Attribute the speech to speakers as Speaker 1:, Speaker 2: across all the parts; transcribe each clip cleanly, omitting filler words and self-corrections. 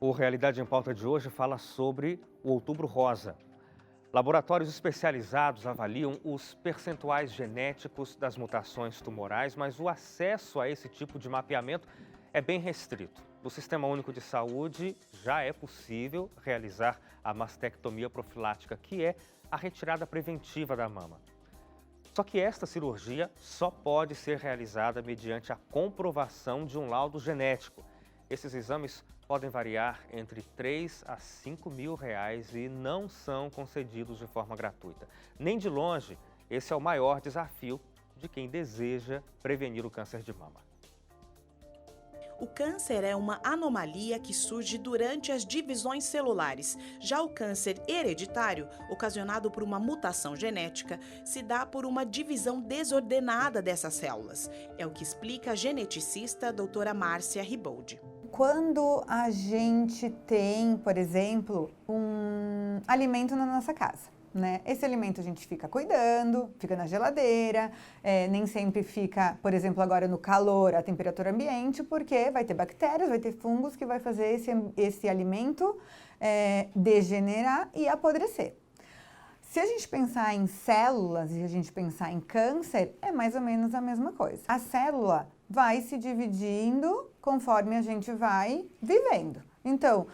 Speaker 1: O Realidade em Pauta de hoje fala sobre o Outubro Rosa. Laboratórios especializados avaliam os percentuais genéticos das mutações tumorais, mas o acesso a esse tipo de mapeamento é bem restrito. No Sistema Único de Saúde já é possível realizar a mastectomia profilática, que é a retirada preventiva da mama. Só que esta cirurgia só pode ser realizada mediante a comprovação de um laudo genético. Esses exames podem variar entre 3 a 5 mil reais e não são concedidos de forma gratuita. Nem de longe, esse é o maior desafio de quem deseja prevenir o câncer de mama.
Speaker 2: O câncer é uma anomalia que surge durante as divisões celulares. Já o câncer hereditário, ocasionado por uma mutação genética, se dá por uma divisão desordenada dessas células. É o que explica a geneticista a doutora Márcia Riboldi.
Speaker 3: Quando a gente tem, por exemplo, um alimento na nossa casa, né? Esse alimento a gente fica cuidando, fica na geladeira, nem sempre fica, por exemplo, agora no calor, a temperatura ambiente, porque vai ter bactérias, vai ter fungos que vai fazer esse alimento degenerar e apodrecer. Se a gente pensar em células e a gente pensar em câncer, é mais ou menos a mesma coisa. A célula vai se dividindo conforme a gente vai vivendo. Então,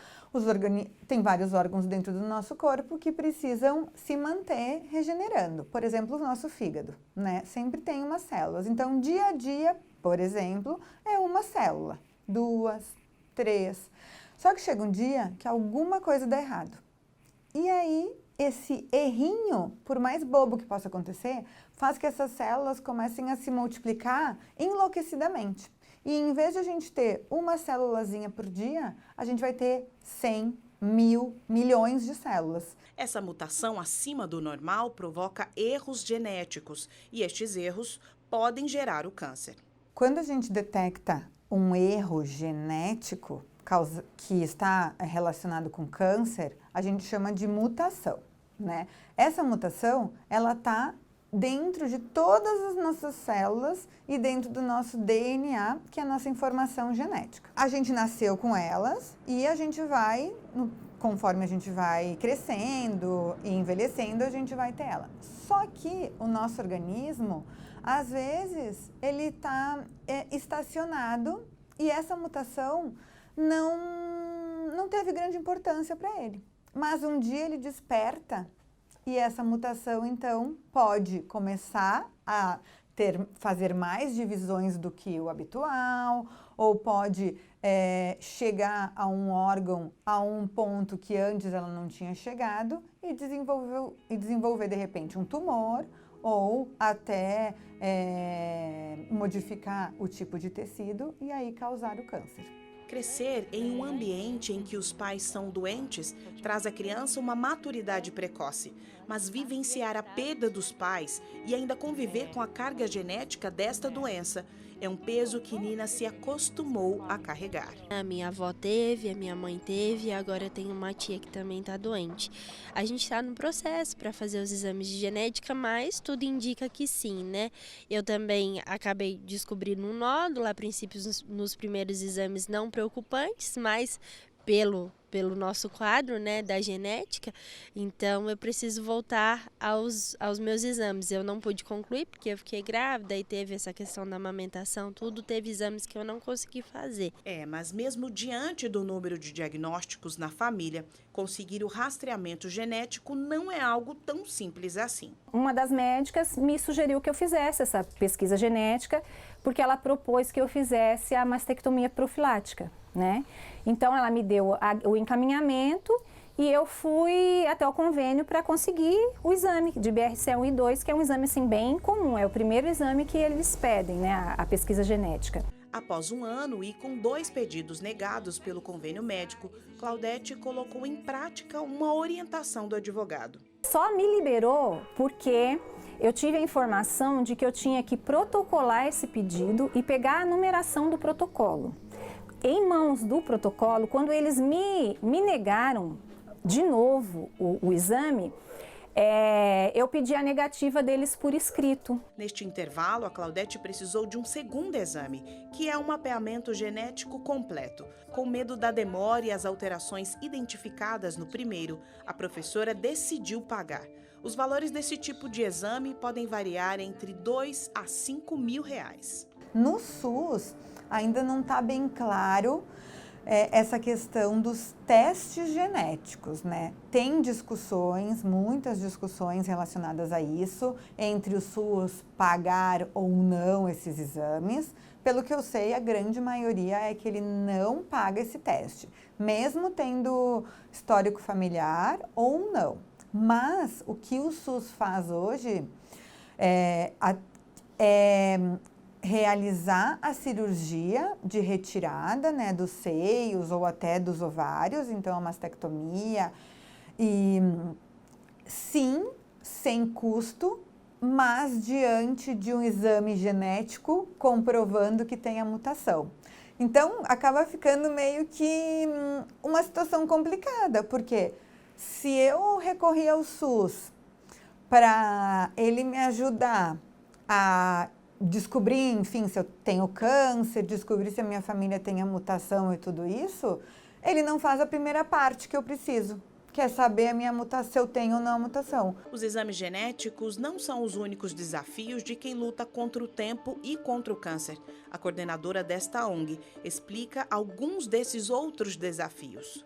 Speaker 3: tem vários órgãos dentro do nosso corpo que precisam se manter regenerando. Por exemplo, o nosso fígado, né? Sempre tem umas células. Então, dia a dia, por exemplo, é uma célula, 2, 3. Só que chega um dia que alguma coisa dá errado. E aí, esse errinho, por mais bobo que possa acontecer, faz que essas células comecem a se multiplicar enlouquecidamente. E em vez de a gente ter uma célulazinha por dia, a gente vai ter 100, 1000, milhões de células.
Speaker 2: Essa mutação acima do normal provoca erros genéticos e estes erros podem gerar o câncer.
Speaker 3: Quando a gente detecta um erro genético que está relacionado com câncer, a gente chama de mutação, né? Essa mutação, ela está dentro de todas as nossas células e dentro do nosso DNA, que é a nossa informação genética. A gente nasceu com elas e a gente vai, conforme a gente vai crescendo e envelhecendo, a gente vai ter ela. Só que o nosso organismo, às vezes, ele está estacionado e essa mutação não teve grande importância para ele. Mas um dia ele desperta e essa mutação, então, pode começar a fazer mais divisões do que o habitual, ou pode chegar a um órgão a um ponto que antes ela não tinha chegado e desenvolver, de repente, um tumor, ou até modificar o tipo de tecido e aí causar o câncer.
Speaker 2: Crescer em um ambiente em que os pais são doentes traz à criança uma maturidade precoce, mas vivenciar a perda dos pais e ainda conviver com a carga genética desta doença é um peso que Nina se acostumou a carregar.
Speaker 4: A minha avó teve, a minha mãe teve e agora eu tenho uma tia que também está doente. A gente está no processo para fazer os exames de genética, mas tudo indica que sim, né? Eu também acabei descobrindo um nódulo, a princípio nos primeiros exames não preocupantes, mas pelo nosso quadro, né, da genética, então eu preciso voltar aos meus exames. Eu não pude concluir porque eu fiquei grávida e teve essa questão da amamentação, tudo, teve exames que eu não consegui fazer.
Speaker 2: Mas mesmo diante do número de diagnósticos na família, conseguir o rastreamento genético não é algo tão simples assim.
Speaker 5: Uma das médicas me sugeriu que eu fizesse essa pesquisa genética, porque ela propôs que eu fizesse a mastectomia profilática, né? Então ela me deu o encaminhamento e eu fui até o convênio para conseguir o exame de BRCA1 e 2, que é um exame assim bem comum, é o primeiro exame que eles pedem, né, a pesquisa genética.
Speaker 2: Após um ano e com 2 pedidos negados pelo convênio médico, Claudete colocou em prática uma orientação do advogado.
Speaker 5: Só me liberou porque eu tive a informação de que eu tinha que protocolar esse pedido e pegar a numeração do protocolo. Em mãos do protocolo, quando eles me negaram de novo o exame, eu pedi a negativa deles por escrito.
Speaker 2: Neste intervalo, a Claudete precisou de um segundo exame, que é um mapeamento genético completo. Com medo da demora e as alterações identificadas no primeiro, a professora decidiu pagar. Os valores desse tipo de exame podem variar entre R$2 a R$5.000.
Speaker 3: No SUS, ainda não está bem claro essa questão dos testes genéticos, né? Tem discussões, muitas discussões relacionadas a isso, entre o SUS pagar ou não esses exames. Pelo que eu sei, a grande maioria é que ele não paga esse teste, mesmo tendo histórico familiar ou não. Mas o que o SUS faz hoje é realizar a cirurgia de retirada, né, dos seios ou até dos ovários, então a mastectomia, e sim, sem custo, mas diante de um exame genético comprovando que tem a mutação. Então, acaba ficando meio que uma situação complicada, porque se eu recorrer ao SUS para ele me ajudar a descobrir, enfim, se eu tenho câncer, descobrir se a minha família tem a mutação e tudo isso, ele não faz a primeira parte que eu preciso, que é saber a minha mutação, se eu tenho ou não a mutação.
Speaker 2: Os exames genéticos não são os únicos desafios de quem luta contra o tempo e contra o câncer. A coordenadora desta ONG explica alguns desses outros desafios.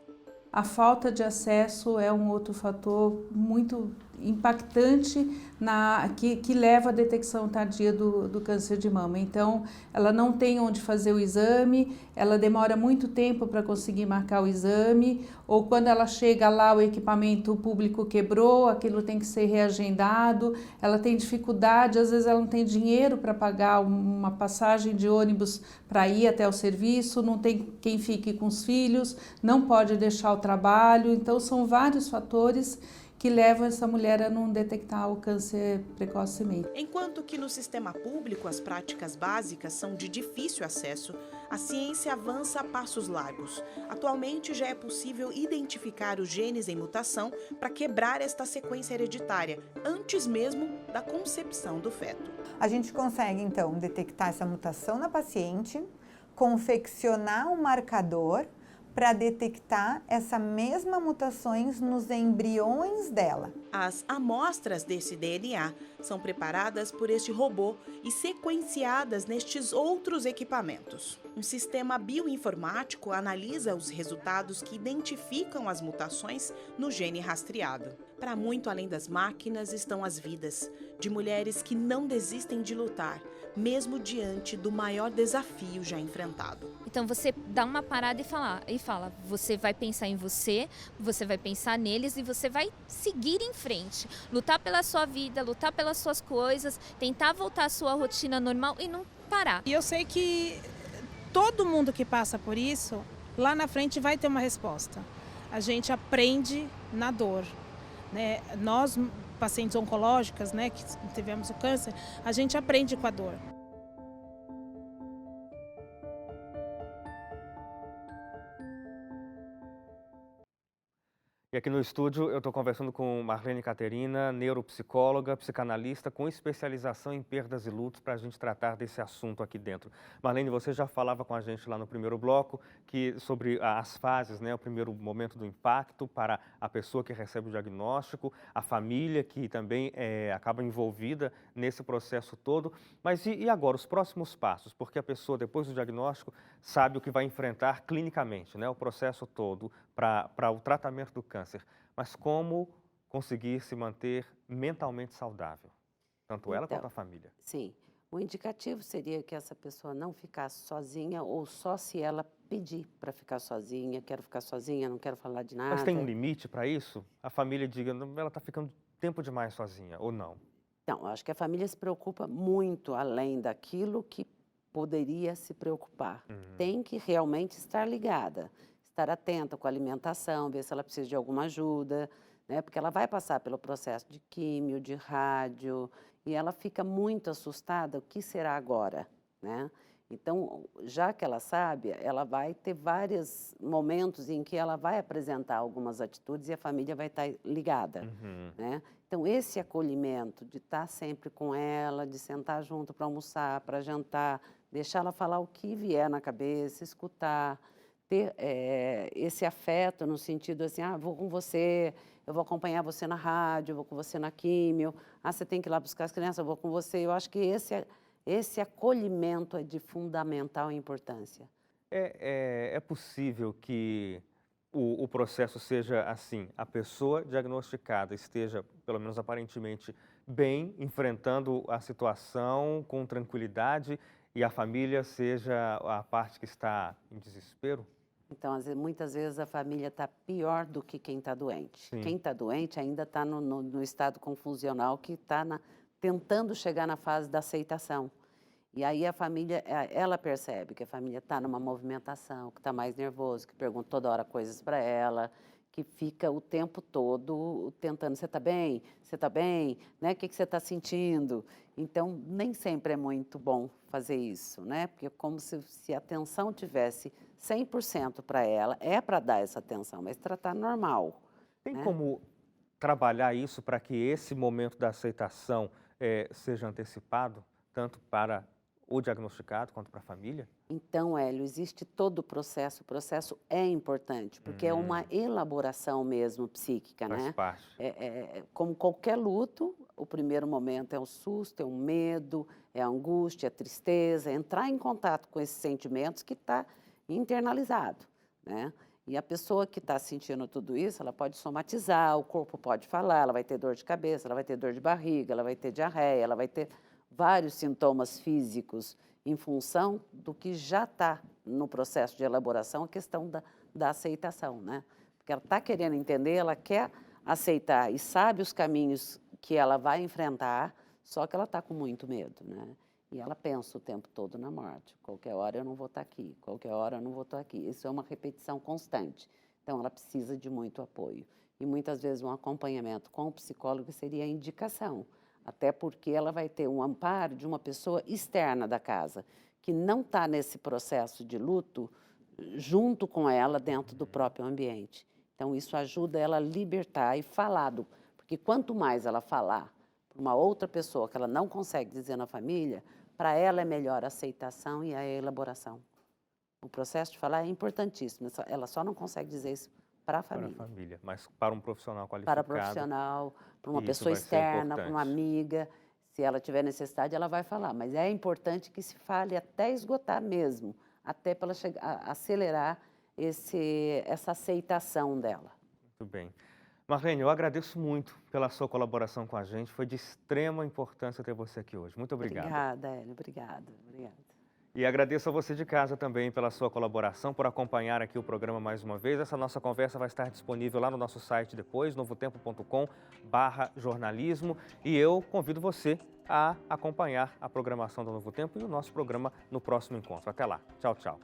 Speaker 6: A falta de acesso é um outro fator muito impactante que leva à detecção tardia do câncer de mama. Então, ela não tem onde fazer o exame, ela demora muito tempo para conseguir marcar o exame, ou quando ela chega lá, o equipamento público quebrou, aquilo tem que ser reagendado, ela tem dificuldade, às vezes ela não tem dinheiro para pagar uma passagem de ônibus para ir até o serviço, não tem quem fique com os filhos, não pode deixar o trabalho, então são vários fatores que levam essa mulher a não detectar o câncer precocemente.
Speaker 2: Enquanto que no sistema público as práticas básicas são de difícil acesso, a ciência avança a passos largos. Atualmente já é possível identificar os genes em mutação para quebrar esta sequência hereditária, antes mesmo da concepção do feto.
Speaker 3: A gente consegue, então, detectar essa mutação na paciente, confeccionar um marcador para detectar essa mesma mutações nos embriões dela.
Speaker 2: As amostras desse DNA são preparadas por este robô e sequenciadas nestes outros equipamentos. Um sistema bioinformático analisa os resultados que identificam as mutações no gene rastreado. Para muito além das máquinas estão as vidas de mulheres que não desistem de lutar, mesmo diante do maior desafio já enfrentado.
Speaker 7: Então você dá uma parada e fala, você vai pensar em você vai pensar neles e você vai seguir em frente. Lutar pela sua vida, lutar pelas suas coisas, tentar voltar à sua rotina normal e não parar.
Speaker 8: E eu sei que todo mundo que passa por isso, lá na frente vai ter uma resposta. A gente aprende na dor, né? Nós, pacientes oncológicas, né, que tivemos o câncer, a gente aprende com a dor.
Speaker 1: E aqui no estúdio eu estou conversando com Marlene Caterina, neuropsicóloga, psicanalista com especialização em perdas e lutos, para a gente tratar desse assunto aqui dentro. Marlene, você já falava com a gente lá no primeiro bloco sobre as fases, né? O primeiro momento do impacto para a pessoa que recebe o diagnóstico, a família que também acaba envolvida nesse processo todo. Mas e agora, os próximos passos? Porque a pessoa, depois do diagnóstico, sabe o que vai enfrentar clinicamente, né? O processo todo para o tratamento do câncer. Mas como conseguir se manter mentalmente saudável? Tanto ela quanto a família.
Speaker 9: Sim. O indicativo seria que essa pessoa não ficasse sozinha ou só se ela pedir para ficar sozinha, quero ficar sozinha, não quero falar de nada.
Speaker 1: Mas tem um limite para isso? A família diga, ela está ficando tempo demais sozinha, ou não?
Speaker 9: Não, acho que a família se preocupa muito além daquilo que poderia se preocupar. Tem que realmente estar ligada, estar atenta com a alimentação, ver se ela precisa de alguma ajuda, né? Porque ela vai passar pelo processo de químio, de rádio, e ela fica muito assustada, o que será agora, né? Então, já que ela sabe, ela vai ter vários momentos em que ela vai apresentar algumas atitudes e a família vai estar ligada, né? Então, esse acolhimento de estar sempre com ela, de sentar junto para almoçar, para jantar, deixar ela falar o que vier na cabeça, escutar, ter esse afeto no sentido assim, vou com você, eu vou acompanhar você na rádio, eu vou com você na químio, você tem que ir lá buscar as crianças, eu vou com você. Eu acho que esse acolhimento é de fundamental importância.
Speaker 1: É possível que o processo seja assim, a pessoa diagnosticada esteja, pelo menos aparentemente, bem, enfrentando a situação com tranquilidade e a família seja a parte que está em desespero?
Speaker 9: Então, muitas vezes a família está pior do que quem está doente.
Speaker 1: Sim.
Speaker 9: Quem está doente ainda está no estado confusional, que está tentando chegar na fase da aceitação. E aí a família, ela percebe que a família está numa movimentação, que está mais nervoso, que pergunta toda hora coisas para ela, que fica o tempo todo tentando, você está bem? Você está bem? Né? O que você está sentindo? Então, nem sempre é muito bom fazer isso, né? Porque é como se a atenção tivesse 100% para ela, é para dar essa atenção, mas tratar normal.
Speaker 1: Tem
Speaker 9: né?
Speaker 1: como trabalhar isso para que esse momento da aceitação seja antecipado, tanto para o diagnosticado quanto para a família?
Speaker 9: Então, Hélio, existe todo o processo é importante, porque é uma elaboração mesmo psíquica,
Speaker 1: Faz
Speaker 9: né?
Speaker 1: parte.
Speaker 9: Como qualquer luto, o primeiro momento é o susto, é o medo, é a angústia, a tristeza, entrar em contato com esses sentimentos que está internalizado, né? E a pessoa que está sentindo tudo isso, ela pode somatizar, o corpo pode falar, ela vai ter dor de cabeça, ela vai ter dor de barriga, ela vai ter diarreia, ela vai ter vários sintomas físicos em função do que já está no processo de elaboração, a questão da aceitação, né? Porque ela está querendo entender, ela quer aceitar e sabe os caminhos que ela vai enfrentar, só que ela está com muito medo, né? E ela pensa o tempo todo na morte. Qualquer hora eu não vou estar aqui, qualquer hora eu não vou estar aqui. Isso é uma repetição constante. Então, ela precisa de muito apoio. E muitas vezes um acompanhamento com o psicólogo seria a indicação. Até porque ela vai ter um amparo de uma pessoa externa da casa, que não está nesse processo de luto junto com ela dentro do próprio ambiente. Então, isso ajuda ela a libertar e falar, porque quanto mais ela falar para uma outra pessoa que ela não consegue dizer na família, para ela é melhor a aceitação e a elaboração. O processo de falar é importantíssimo, ela só não consegue dizer isso para a família.
Speaker 1: Para a família, mas para um profissional qualificado.
Speaker 9: Para profissional, para uma
Speaker 1: isso
Speaker 9: pessoa
Speaker 1: vai ser
Speaker 9: externa, para uma
Speaker 1: importante.
Speaker 9: amiga. Se ela tiver necessidade, ela vai falar. Mas é importante que se fale até esgotar mesmo, até para ela acelerar essa aceitação dela.
Speaker 1: Muito bem. Marlene, eu agradeço muito pela sua colaboração com a gente. Foi de extrema importância ter você aqui hoje. Muito obrigado.
Speaker 9: Obrigada, Hélio. Obrigada.
Speaker 1: E agradeço a você de casa também pela sua colaboração, por acompanhar aqui o programa mais uma vez. Essa nossa conversa vai estar disponível lá no nosso site depois, novotempo.com/jornalismo. E eu convido você a acompanhar a programação do Novo Tempo e o nosso programa no próximo encontro. Até lá. Tchau, tchau.